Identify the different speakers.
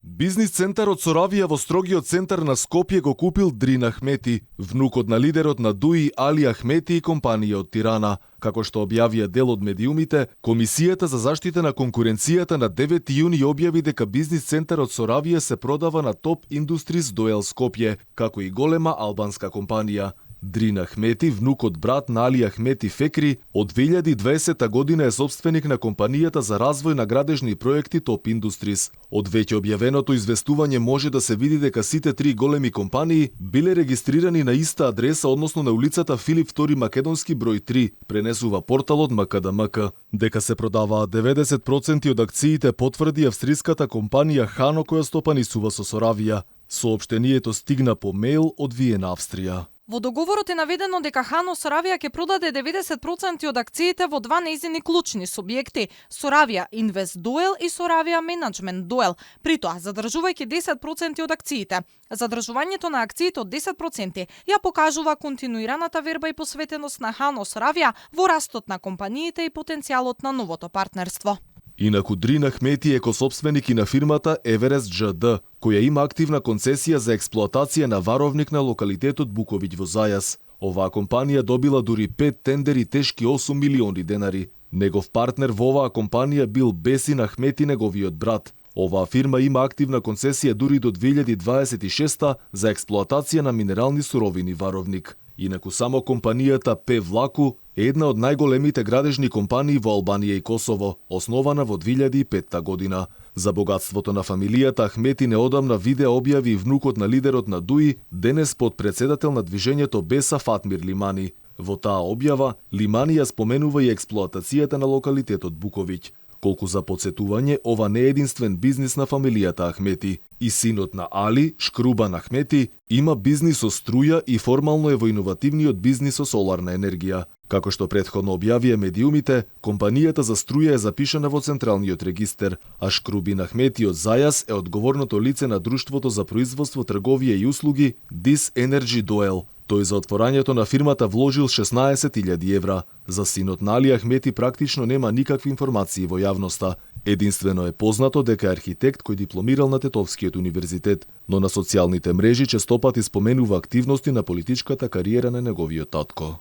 Speaker 1: Бизнис центарот Соравија во строгиот центар на Скопје го купил Дрин Ахмети, внукот на лидерот на ДУИ Али Ахмети и компанија од Тирана. Како што објавија дел од медиумите, Комисијата за заштита на конкуренцијата на 9 јуни објави дека бизнис центарот Соравија се продава на Топ Индустрис Дуел Скопје, како и голема албанска компанија. Дрин Ахмети, внукот брат на Али Ахмети Фекри, од 2020 година е собственик на компанијата за развој на градежни проекти Топ Индустрис. Од веќе објавеното известување може да се види дека сите три големи компании биле регистрирани на иста адреса, односно на улицата Филип II Македонски број 3, пренесува порталот МКДМК. Дека се продаваат 90% од акциите, потврди австриската компанија Хано, која стопанисува со Соравија. Соопштението стигна по мејл од Виена, Австрија.
Speaker 2: Во договорот е наведено дека Хано Соравија ќе продаде 90% од акциите во два нејзини клучни субјекти – Соравија Инвест Дуел и Соравија Менаџмент Дуел, при тоа задржувајќи 10% од акциите. Задржувањето на акциите од 10% ја покажува континуираната верба и посветеност на Хано Соравија во растот на компаниите и потенцијалот на новото партнерство.
Speaker 1: Инаку Дрин Ахмети е косопственик и на фирмата Еверест џД, која има активна концесија за експлоатација на варовник на локалитетот Буковиќ во Зајас. Оваа компанија добила дури 5 тендери тешки 8 милиони денари. Негов партнер во оваа компанија бил Бесин Ахмети, неговиот брат. Оваа фирма има активна концесија дури до 2026 за експлоатација на минерални суровини варовник. Инаку само компанијата П Влаку е една од најголемите градежни компании во Албанија и Косово, основана во 2005 година. За богатството на фамилијата Ахмети неодамна видео објави и внукот на лидерот на ДУИ, денес под председател на движењето Беса Фатмир Лимани. Во таа објава, Лимани ја споменува и експлоатацијата на локалитетот Буковиќ. Колку за подсетување, ова не е единствен бизнис на фамилијата Ахмети. И синот на Али, Шкрубан Ахмети, има бизнис со струја и формално е во иновативниот бизнис со соларна енергија. Како што претходно објавија медиумите, компанијата за струја е запишана во Централниот регистер, а Шкрубин Ахмети од Зајас е одговорното лице на Друштвото за производство, трговија и услуги Dis Energy Duel. Тој за отворањето на фирмата вложил 16.000 евра. За синот на Али Ахмети практично нема никакви информации во јавноста. Единствено е познато дека е архитект кој дипломирал на Тетовскиот универзитет, но на социјалните мрежи честопати споменува активности на политичката кариера на неговиот татко.